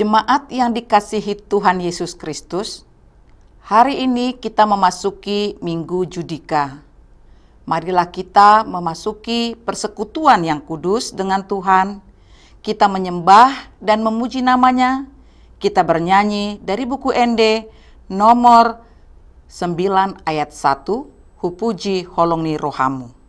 Jemaat yang dikasihi Tuhan Yesus Kristus, hari ini kita memasuki Minggu Judika. Marilah kita memasuki persekutuan yang kudus dengan Tuhan. Kita menyembah dan memuji namanya. Kita bernyanyi dari buku ND nomor 9 ayat 1, Hupuji Holongni Rohamu.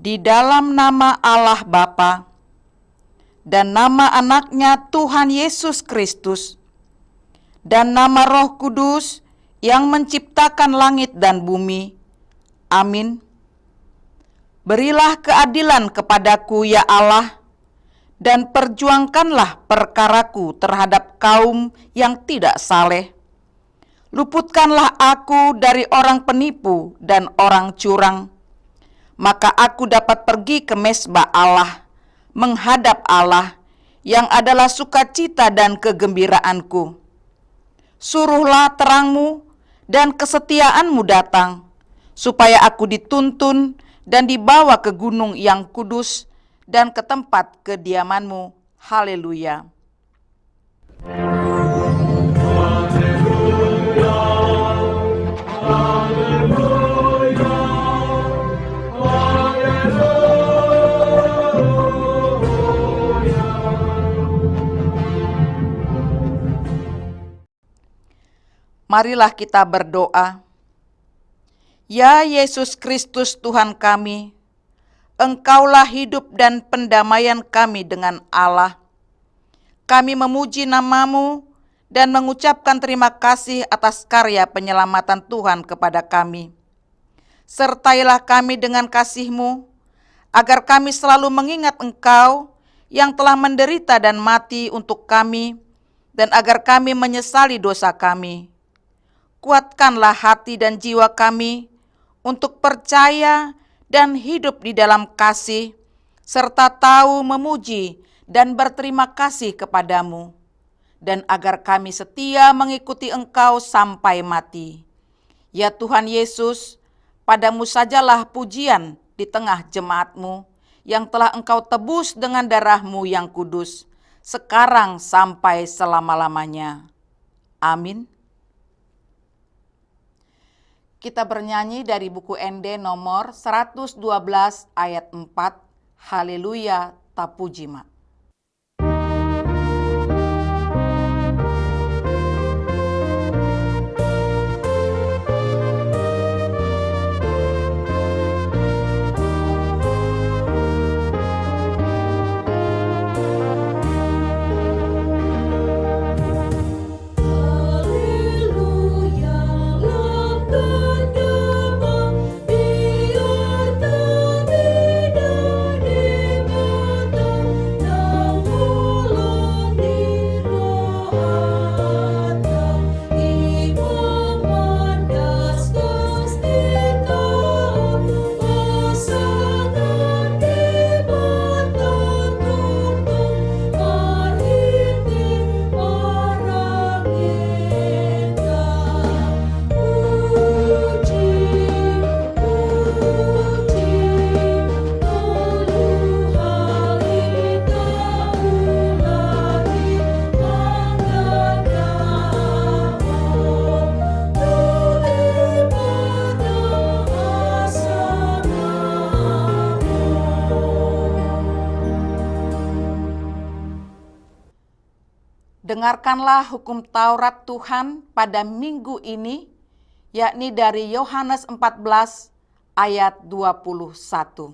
Di dalam nama Allah Bapa dan nama anaknya Tuhan Yesus Kristus dan nama Roh Kudus yang menciptakan langit dan bumi. Amin. Berilah keadilan kepadaku ya Allah, dan perjuangkanlah perkaraku terhadap kaum yang tidak saleh. Luputkanlah aku dari orang penipu dan orang curang, maka aku dapat pergi ke mezbah Allah, menghadap Allah, yang adalah sukacita dan kegembiraanku. Suruhlah terangmu dan kesetiaanmu datang, supaya aku dituntun dan dibawa ke gunung yang kudus dan ke tempat kediamanmu. Haleluya. Marilah kita berdoa. Ya Yesus Kristus Tuhan kami, Engkaulah hidup dan pendamaian kami dengan Allah. Kami memuji nama-Mu dan mengucapkan terima kasih atas karya penyelamatan Tuhan kepada kami. Sertailah kami dengan kasih-Mu, agar kami selalu mengingat Engkau yang telah menderita dan mati untuk kami, dan agar kami menyesali dosa kami. Kuatkanlah hati dan jiwa kami untuk percaya dan hidup di dalam kasih, serta tahu memuji dan berterima kasih kepadamu, dan agar kami setia mengikuti Engkau sampai mati. Ya Tuhan Yesus, padamu sajalah pujian di tengah jemaat-Mu yang telah Engkau tebus dengan darah-Mu yang kudus, sekarang sampai selama-lamanya. Amin. Kita bernyanyi dari buku ND nomor 112 ayat 4, Haleluya Tapujima. Biar tak beda di mata Dengarkanlah hukum Taurat Tuhan pada minggu ini, yakni dari Yohanes 14 ayat 21.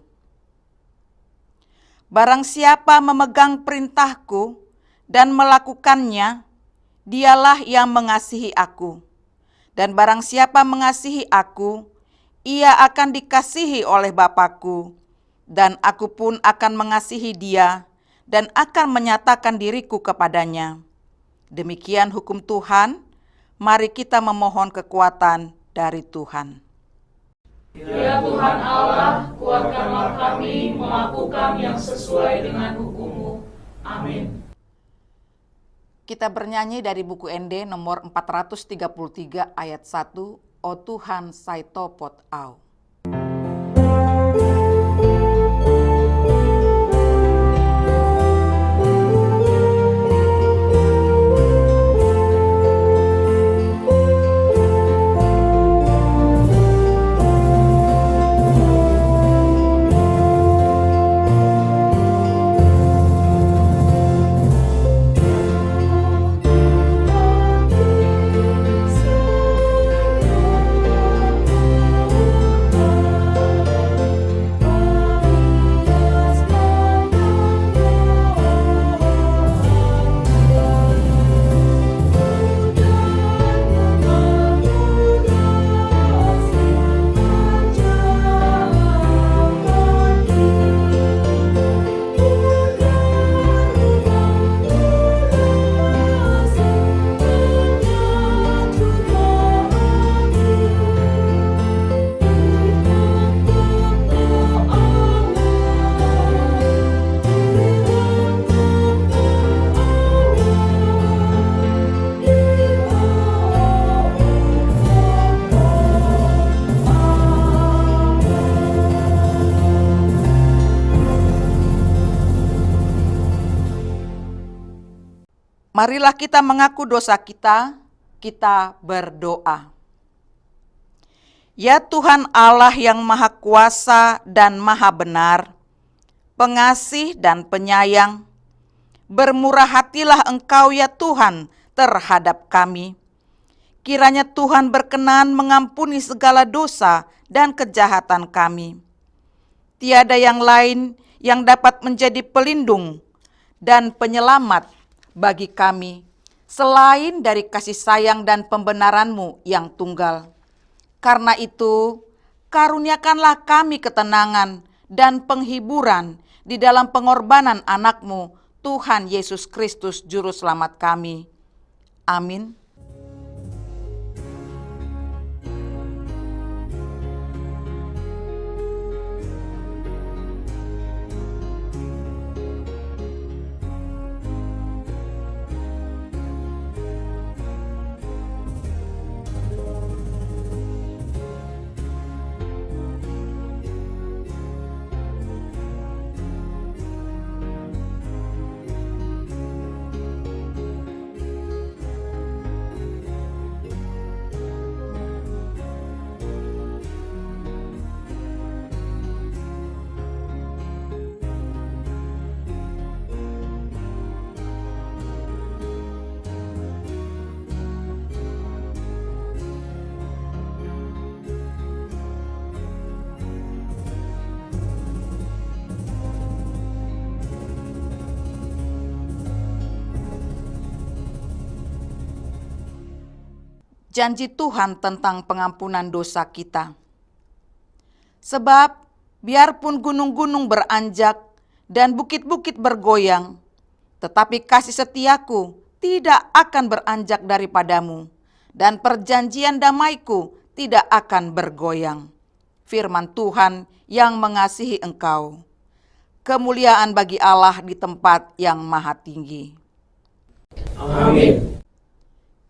Barang siapa memegang perintahku dan melakukannya, dialah yang mengasihi aku. Dan barang siapa mengasihi aku, ia akan dikasihi oleh Bapa-Ku, dan aku pun akan mengasihi dia dan akan menyatakan diriku kepadanya. Demikian hukum Tuhan, mari kita memohon kekuatan dari Tuhan. Ya Tuhan Allah, kuatkanlah kami melakukan yang sesuai dengan hukum-Mu. Amin. Kita bernyanyi dari buku ND nomor 433 ayat 1, O Tuhan sai topot au. Marilah kita mengaku dosa kita berdoa. Ya Tuhan Allah yang Maha Kuasa dan Maha Benar, pengasih dan penyayang, bermurah hatilah Engkau ya Tuhan terhadap kami. Kiranya Tuhan berkenan mengampuni segala dosa dan kejahatan kami. Tiada yang lain yang dapat menjadi pelindung dan penyelamat bagi kami, selain dari kasih sayang dan pembenaran-Mu yang tunggal. Karena itu, karuniakanlah kami ketenangan dan penghiburan di dalam pengorbanan anak-Mu, Tuhan Yesus Kristus Juru Selamat kami. Amin. Janji Tuhan tentang pengampunan dosa kita. Sebab biarpun gunung-gunung beranjak dan bukit-bukit bergoyang, tetapi kasih setiaku tidak akan beranjak daripadamu, dan perjanjian damaiku tidak akan bergoyang. Firman Tuhan yang mengasihi engkau. Kemuliaan bagi Allah di tempat yang maha tinggi. Amin.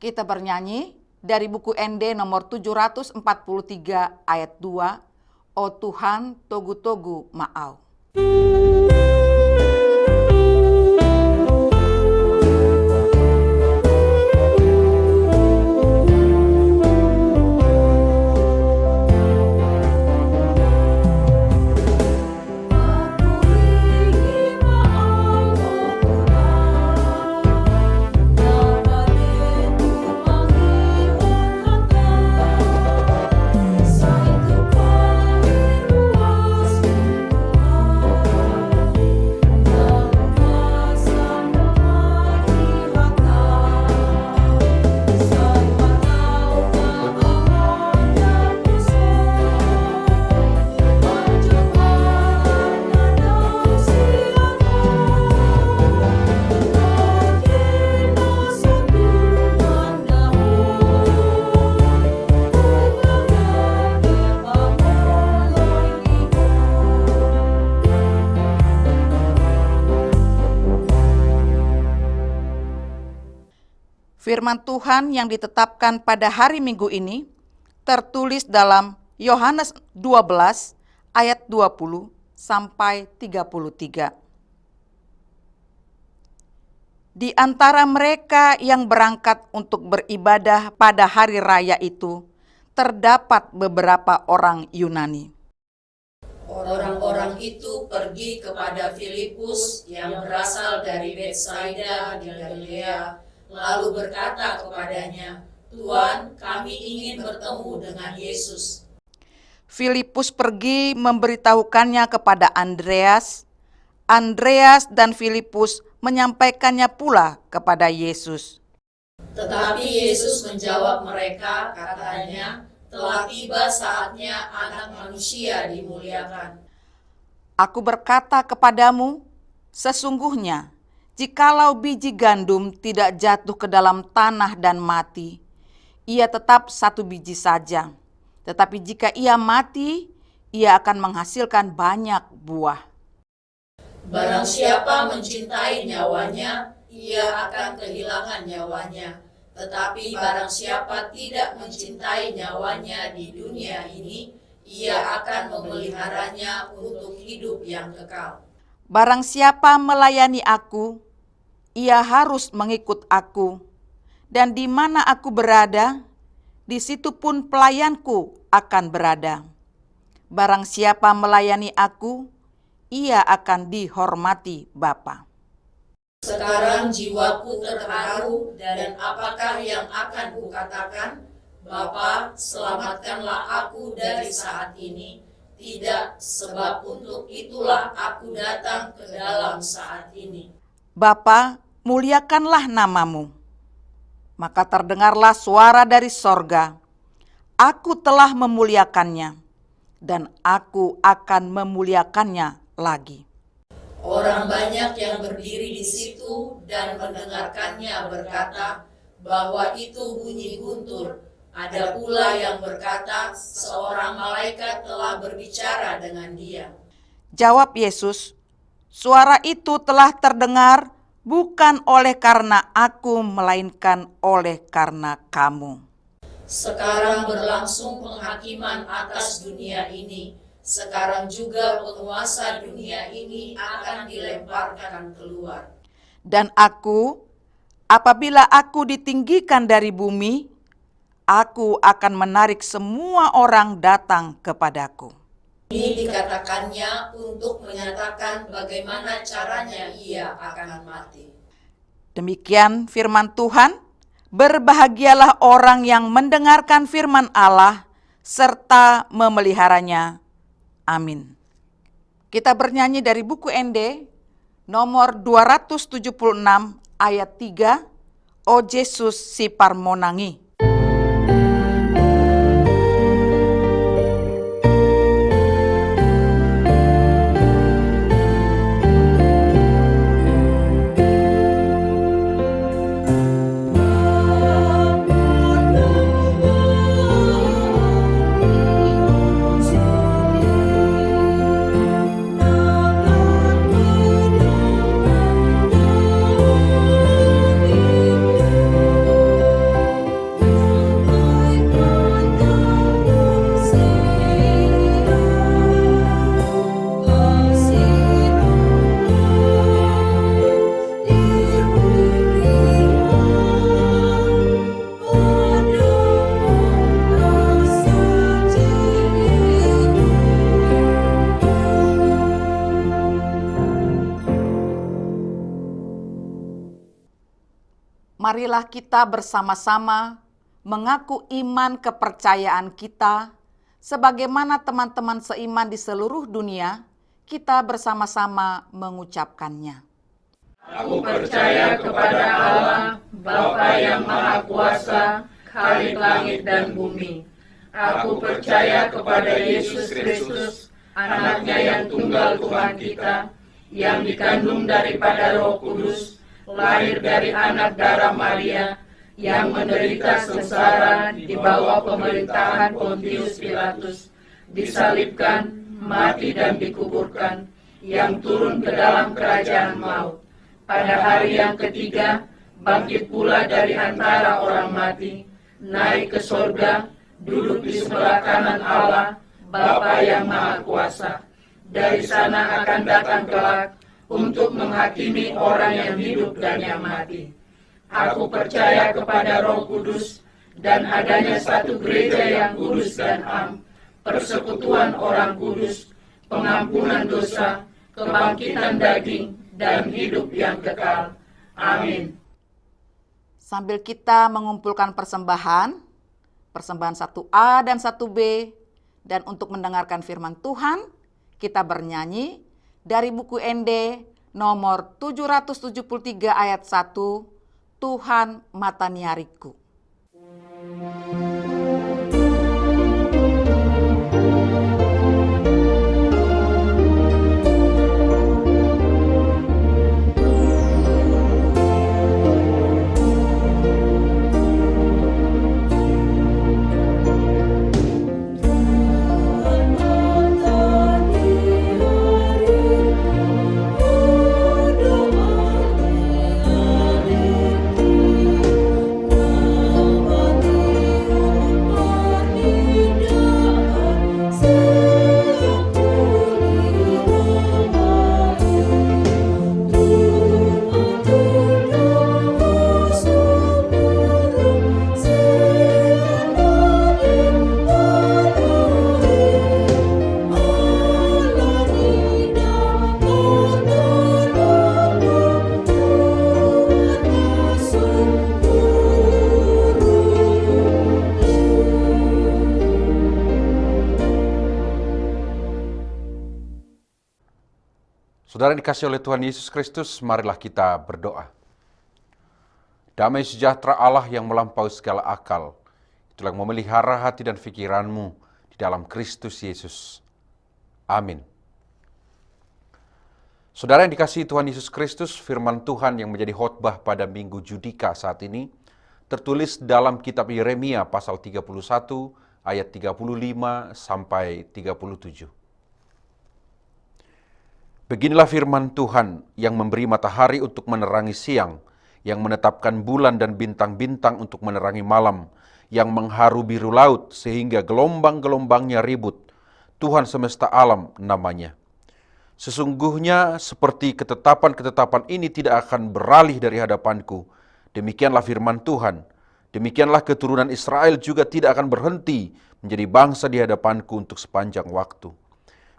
Kita bernyanyi dari buku ND nomor 743 ayat 2, O Tuhan togu-togu maau. Aku Firman Tuhan yang ditetapkan pada hari Minggu ini tertulis dalam Yohanes 12 ayat 20 sampai 33. Di antara mereka yang berangkat untuk beribadah pada hari raya itu, terdapat beberapa orang Yunani. Orang-orang itu pergi kepada Filipus yang berasal dari Betsaida di Galilea, lalu berkata kepadanya, "Tuan, kami ingin bertemu dengan Yesus." Filipus pergi memberitahukannya kepada Andreas. Andreas dan Filipus menyampaikannya pula kepada Yesus. Tetapi Yesus menjawab mereka, katanya, "Telah tiba saatnya Anak Manusia dimuliakan. Aku berkata kepadamu, sesungguhnya jikalau biji gandum tidak jatuh ke dalam tanah dan mati, ia tetap satu biji saja. Tetapi jika ia mati, ia akan menghasilkan banyak buah. Barang siapa mencintai nyawanya, ia akan kehilangan nyawanya. Tetapi barang siapa tidak mencintai nyawanya di dunia ini, ia akan memeliharanya untuk hidup yang kekal." Barang siapa melayani aku, ia harus mengikut aku. Dan di mana aku berada, di situ pun pelayanku akan berada. Barang siapa melayani aku, ia akan dihormati Bapa. Sekarang jiwaku terharu, dan apakah yang akan kukatakan? Bapa, selamatkanlah aku dari saat ini. Tidak, sebab untuk itulah aku datang ke dalam saat ini. Bapa, muliakanlah namamu. Maka terdengarlah suara dari sorga. Aku telah memuliakannya, dan aku akan memuliakannya lagi. Orang banyak yang berdiri di situ dan mendengarkannya berkata bahwa itu bunyi guntur. Ada pula yang berkata seorang malaikat telah berbicara dengan dia. Jawab Yesus, suara itu telah terdengar bukan oleh karena aku, melainkan oleh karena kamu. Sekarang berlangsung penghakiman atas dunia ini. Sekarang juga penguasa dunia ini akan dilemparkan keluar. Dan aku, apabila aku ditinggikan dari bumi, aku akan menarik semua orang datang kepadaku. Ini dikatakannya untuk menyatakan bagaimana caranya ia akan mati. Demikian firman Tuhan. Berbahagialah orang yang mendengarkan firman Allah serta memeliharanya. Amin. Kita bernyanyi dari buku ND nomor 276 ayat 3, O Yesus si Parmonangi. Marilah kita bersama-sama mengaku iman kepercayaan kita, sebagaimana teman-teman seiman di seluruh dunia, kita bersama-sama mengucapkannya. Aku percaya kepada Allah, Bapa yang Maha Kuasa, Khalik langit dan bumi. Aku percaya kepada Yesus Kristus, Anaknya yang tunggal Tuhan kita, yang dikandung daripada Roh Kudus, lahir dari anak darah Maria, yang menderita sengsara di bawah pemerintahan Pontius Pilatus, disalibkan, mati dan dikuburkan, yang turun ke dalam kerajaan maut. Pada hari yang ketiga, bangkit pula dari antara orang mati, naik ke sorga, duduk di sebelah kanan Allah, Bapa yang Maha Kuasa. Dari sana akan datang kelak untuk menghakimi orang yang hidup dan yang mati. Aku percaya kepada Roh Kudus dan adanya satu gereja yang kudus dan am, persekutuan orang kudus, pengampunan dosa, kebangkitan daging, dan hidup yang kekal. Amin. Sambil kita mengumpulkan persembahan 1A dan 1B, dan untuk mendengarkan firman Tuhan, kita bernyanyi dari buku ND nomor 773 ayat 1, Tuhan mata niariku. Saudara yang dikasihi oleh Tuhan Yesus Kristus, marilah kita berdoa. Damai sejahtera Allah yang melampaui segala akal, itulah yang memelihara hati dan pikiranmu di dalam Kristus Yesus. Amin. Saudara yang dikasihi Tuhan Yesus Kristus, firman Tuhan yang menjadi khotbah pada Minggu Judika saat ini, tertulis dalam kitab Yeremia pasal 31 ayat 35 sampai 37. Beginilah firman Tuhan yang memberi matahari untuk menerangi siang, yang menetapkan bulan dan bintang-bintang untuk menerangi malam, yang mengharu biru laut sehingga gelombang-gelombangnya ribut. Tuhan semesta alam namanya. Sesungguhnya seperti ketetapan-ketetapan ini tidak akan beralih dari hadapanku. Demikianlah firman Tuhan. Demikianlah keturunan Israel juga tidak akan berhenti menjadi bangsa di hadapanku untuk sepanjang waktu.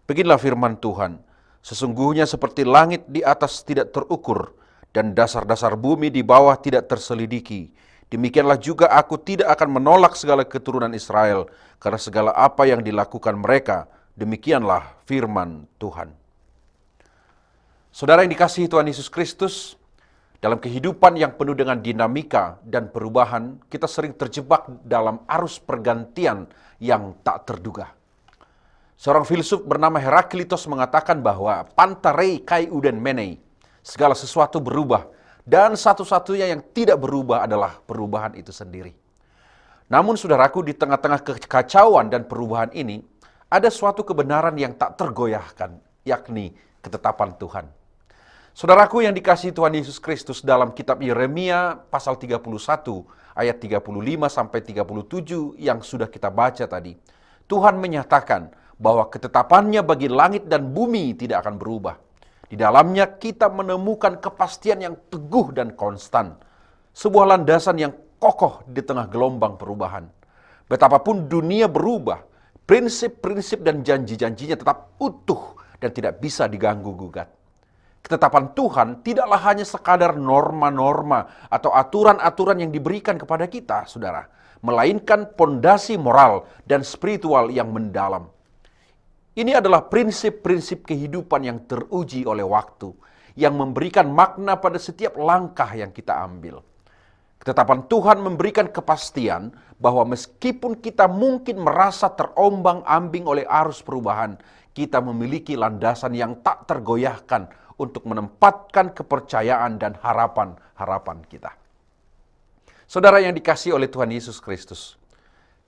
Beginilah firman Tuhan. Sesungguhnya seperti langit di atas tidak terukur dan dasar-dasar bumi di bawah tidak terselidiki, demikianlah juga aku tidak akan menolak segala keturunan Israel karena segala apa yang dilakukan mereka. Demikianlah firman Tuhan. Saudara yang dikasihi Tuhan Yesus Kristus, dalam kehidupan yang penuh dengan dinamika dan perubahan, kita sering terjebak dalam arus pergantian yang tak terduga. Seorang filsuf bernama Heraklitos mengatakan bahwa pantarei kai uden menei, segala sesuatu berubah, dan satu-satunya yang tidak berubah adalah perubahan itu sendiri. Namun saudaraku, di tengah-tengah kekacauan dan perubahan ini, ada suatu kebenaran yang tak tergoyahkan, yakni ketetapan Tuhan. Saudaraku yang dikasihi Tuhan Yesus Kristus, dalam kitab Yeremia pasal 31 ayat 35 sampai 37 yang sudah kita baca tadi, Tuhan menyatakan bahwa ketetapannya bagi langit dan bumi tidak akan berubah. Di dalamnya kita menemukan kepastian yang teguh dan konstan, sebuah landasan yang kokoh di tengah gelombang perubahan. Betapapun dunia berubah, prinsip-prinsip dan janji-janjinya tetap utuh dan tidak bisa diganggu-gugat. Ketetapan Tuhan tidaklah hanya sekadar norma-norma atau aturan-aturan yang diberikan kepada kita, saudara, melainkan pondasi moral dan spiritual yang mendalam. Ini adalah prinsip-prinsip kehidupan yang teruji oleh waktu, yang memberikan makna pada setiap langkah yang kita ambil. Ketetapan Tuhan memberikan kepastian bahwa meskipun kita mungkin merasa terombang-ambing oleh arus perubahan, kita memiliki landasan yang tak tergoyahkan untuk menempatkan kepercayaan dan harapan-harapan kita. Saudara yang dikasihi oleh Tuhan Yesus Kristus,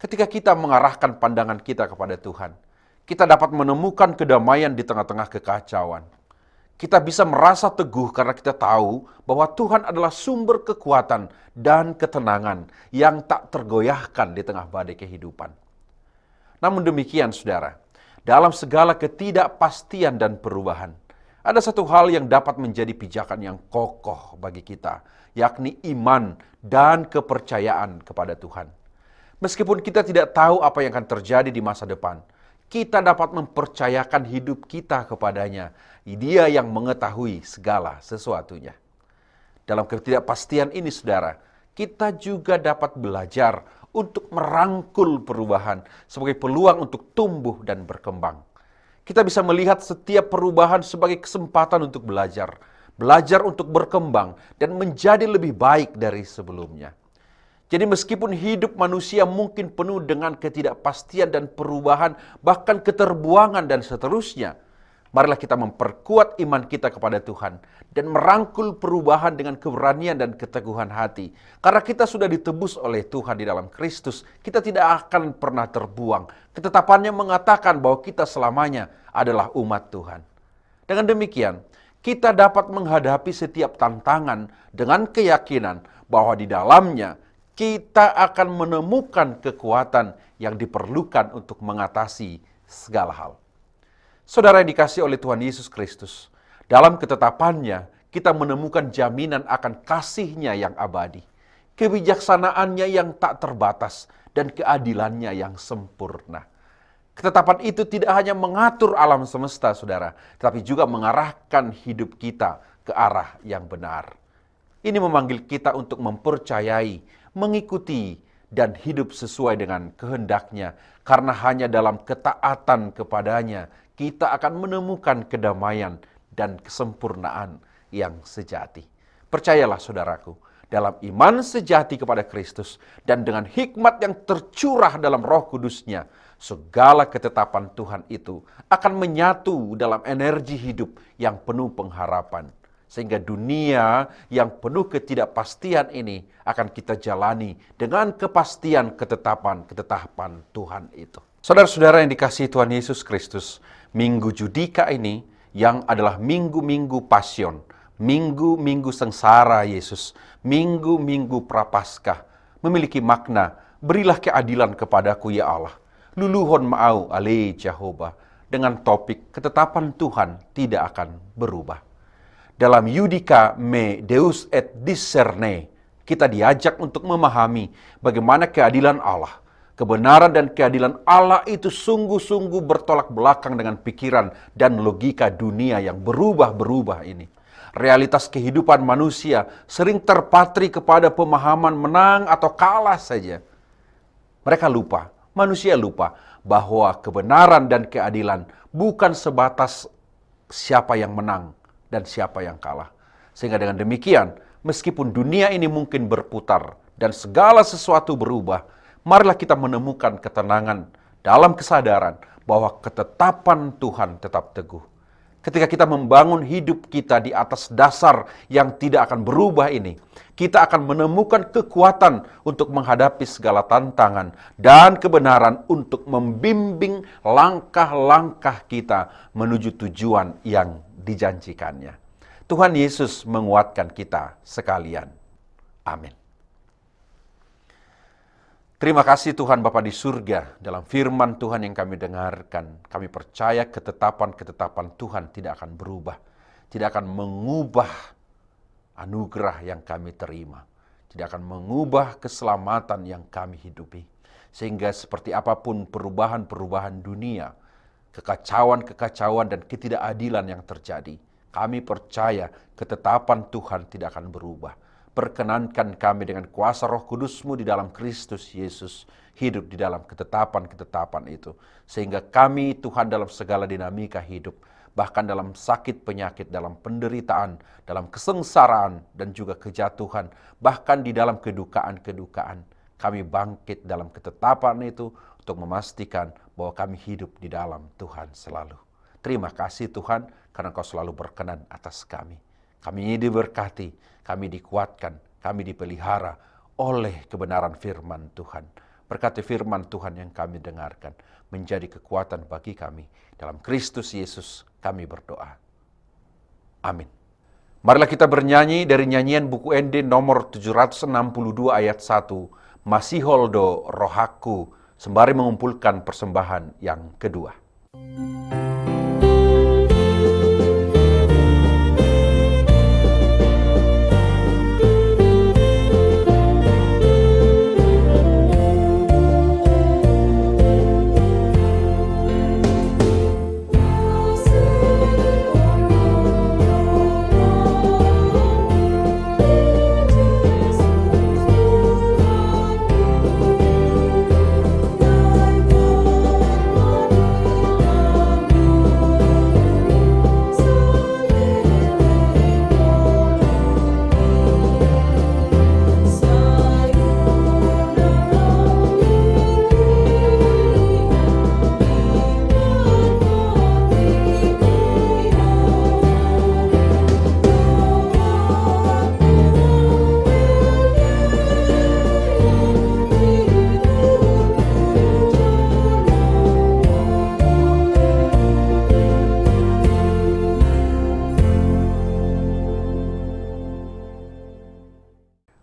ketika kita mengarahkan pandangan kita kepada Tuhan, kita dapat menemukan kedamaian di tengah-tengah kekacauan. Kita bisa merasa teguh karena kita tahu bahwa Tuhan adalah sumber kekuatan dan ketenangan yang tak tergoyahkan di tengah badai kehidupan. Namun demikian saudara, dalam segala ketidakpastian dan perubahan, ada satu hal yang dapat menjadi pijakan yang kokoh bagi kita, yakni iman dan kepercayaan kepada Tuhan. Meskipun kita tidak tahu apa yang akan terjadi di masa depan, kita dapat mempercayakan hidup kita kepadanya. Dia yang mengetahui segala sesuatunya. Dalam ketidakpastian ini saudara, kita juga dapat belajar untuk merangkul perubahan sebagai peluang untuk tumbuh dan berkembang. Kita bisa melihat setiap perubahan sebagai kesempatan untuk belajar untuk berkembang dan menjadi lebih baik dari sebelumnya. Jadi meskipun hidup manusia mungkin penuh dengan ketidakpastian dan perubahan, bahkan keterbuangan dan seterusnya, marilah kita memperkuat iman kita kepada Tuhan dan merangkul perubahan dengan keberanian dan keteguhan hati. Karena kita sudah ditebus oleh Tuhan di dalam Kristus, kita tidak akan pernah terbuang. Ketetapannya mengatakan bahwa kita selamanya adalah umat Tuhan. Dengan demikian, kita dapat menghadapi setiap tantangan dengan keyakinan bahwa di dalamnya kita akan menemukan kekuatan yang diperlukan untuk mengatasi segala hal. Saudara yang dikasihi oleh Tuhan Yesus Kristus, dalam ketetapannya kita menemukan jaminan akan kasih-Nya yang abadi, kebijaksanaannya yang tak terbatas, dan keadilannya yang sempurna. Ketetapan itu tidak hanya mengatur alam semesta, saudara, tetapi juga mengarahkan hidup kita ke arah yang benar. Ini memanggil kita untuk mempercayai, mengikuti, dan hidup sesuai dengan kehendak-Nya. Karena hanya dalam ketaatan kepadanya, kita akan menemukan kedamaian dan kesempurnaan yang sejati. Percayalah saudaraku, dalam iman sejati kepada Kristus dan dengan hikmat yang tercurah dalam Roh Kudus-Nya, segala ketetapan Tuhan itu akan menyatu dalam energi hidup yang penuh pengharapan. Sehingga dunia yang penuh ketidakpastian ini akan kita jalani dengan kepastian ketetapan Tuhan itu. Saudara-saudara yang dikasihi Tuhan Yesus Kristus, Minggu Judika ini yang adalah minggu-minggu Pasion, minggu-minggu sengsara Yesus, minggu-minggu Prapaskah, memiliki makna, berilah keadilan kepadaku ya Allah, luluhon ma'au ale Jehovah, dengan topik ketetapan Tuhan tidak akan berubah. Dalam Judika me Deus et discerne, kita diajak untuk memahami bagaimana keadilan Allah. Kebenaran dan keadilan Allah itu sungguh-sungguh bertolak belakang dengan pikiran dan logika dunia yang berubah-berubah ini. Realitas kehidupan manusia sering terpatri kepada pemahaman menang atau kalah saja. Manusia lupa bahwa kebenaran dan keadilan bukan sebatas siapa yang menang dan siapa yang kalah. Sehingga dengan demikian, meskipun dunia ini mungkin berputar dan segala sesuatu berubah, marilah kita menemukan ketenangan dalam kesadaran bahwa ketetapan Tuhan tetap teguh. Ketika kita membangun hidup kita di atas dasar yang tidak akan berubah ini, kita akan menemukan kekuatan untuk menghadapi segala tantangan dan kebenaran untuk membimbing langkah-langkah kita menuju tujuan yang dijanjikannya. Tuhan Yesus menguatkan kita sekalian. Amin. Terima kasih Tuhan Bapa di surga, dalam firman Tuhan yang kami dengarkan, kami percaya ketetapan-ketetapan Tuhan tidak akan berubah, tidak akan mengubah anugerah yang kami terima, tidak akan mengubah keselamatan yang kami hidupi. Sehingga seperti apapun perubahan-perubahan dunia, kekacauan-kekacauan dan ketidakadilan yang terjadi, kami percaya ketetapan Tuhan tidak akan berubah. Perkenankan kami dengan kuasa Roh Kudus-Mu di dalam Kristus Yesus hidup di dalam ketetapan-ketetapan itu. Sehingga kami Tuhan dalam segala dinamika hidup, bahkan dalam sakit penyakit, dalam penderitaan, dalam kesengsaraan dan juga kejatuhan, bahkan di dalam kedukaan-kedukaan, kami bangkit dalam ketetapan itu untuk memastikan bahwa kami hidup di dalam Tuhan selalu. Terima kasih Tuhan karena Kau selalu berkenan atas kami. Kami diberkati, kami dikuatkan, kami dipelihara oleh kebenaran firman Tuhan. Berkati firman Tuhan yang kami dengarkan menjadi kekuatan bagi kami. Dalam Kristus Yesus kami berdoa. Amin. Marilah kita bernyanyi dari nyanyian buku ND nomor 762 ayat 1, Masiholdo Rohaku, sembari mengumpulkan persembahan yang kedua.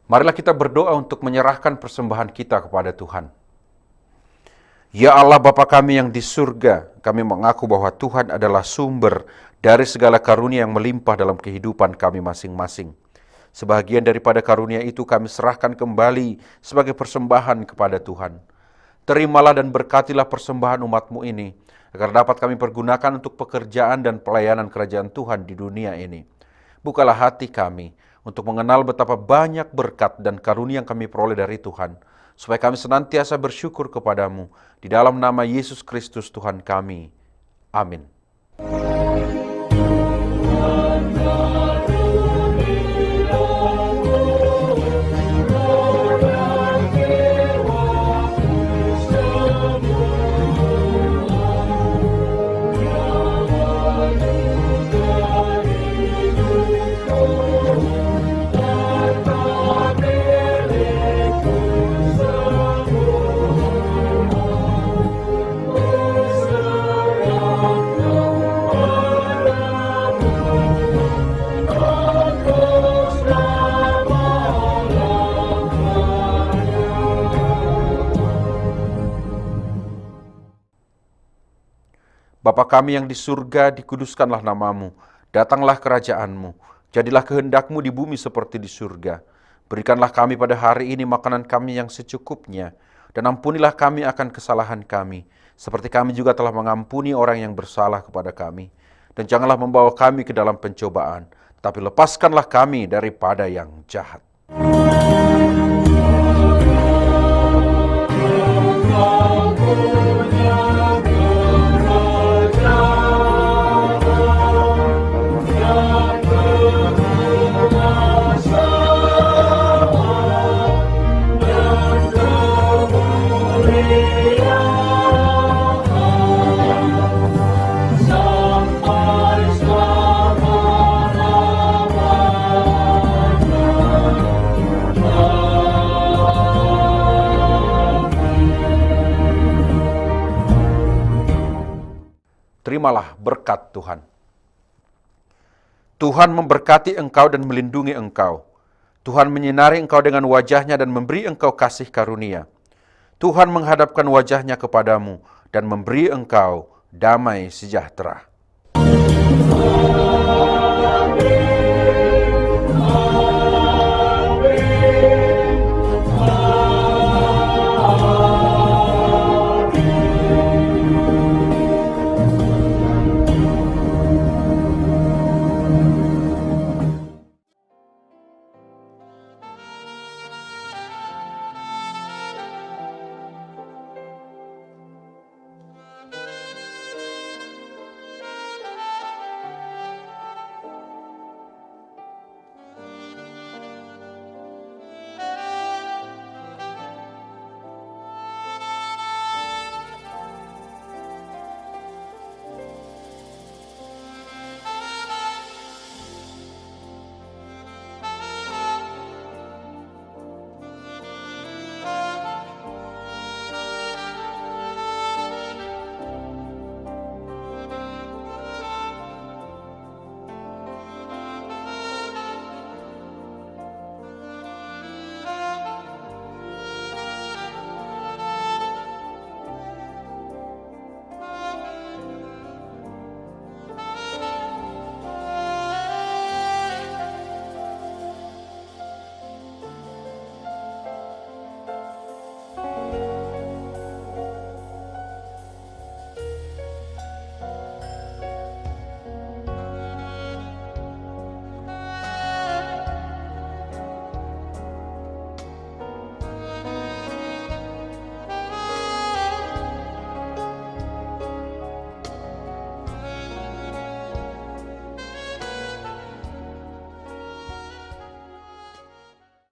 Marilah kita berdoa untuk menyerahkan persembahan kita kepada Tuhan. Ya Allah Bapa kami yang di surga, kami mengaku bahwa Tuhan adalah sumber dari segala karunia yang melimpah dalam kehidupan kami masing-masing. Sebahagian daripada karunia itu kami serahkan kembali sebagai persembahan kepada Tuhan. Terimalah dan berkatilah persembahan umat-Mu ini, agar dapat kami pergunakan untuk pekerjaan dan pelayanan kerajaan Tuhan di dunia ini. Bukalah hati kami untuk mengenal betapa banyak berkat dan karunia yang kami peroleh dari Tuhan, supaya kami senantiasa bersyukur kepadamu, di dalam nama Yesus Kristus Tuhan kami. Amin. Bapa kami yang di surga, dikuduskanlah namamu, datanglah kerajaanmu, jadilah kehendak-Mu di bumi seperti di surga. Berikanlah kami pada hari ini makanan kami yang secukupnya, dan ampunilah kami akan kesalahan kami, seperti kami juga telah mengampuni orang yang bersalah kepada kami. Dan janganlah membawa kami ke dalam pencobaan, tapi lepaskanlah kami daripada yang jahat. Terimalah berkat Tuhan. Tuhan memberkati engkau dan melindungi engkau. Tuhan menyinari engkau dengan wajah-Nya dan memberi engkau kasih karunia. Tuhan menghadapkan wajah-Nya kepadamu dan memberi engkau damai sejahtera.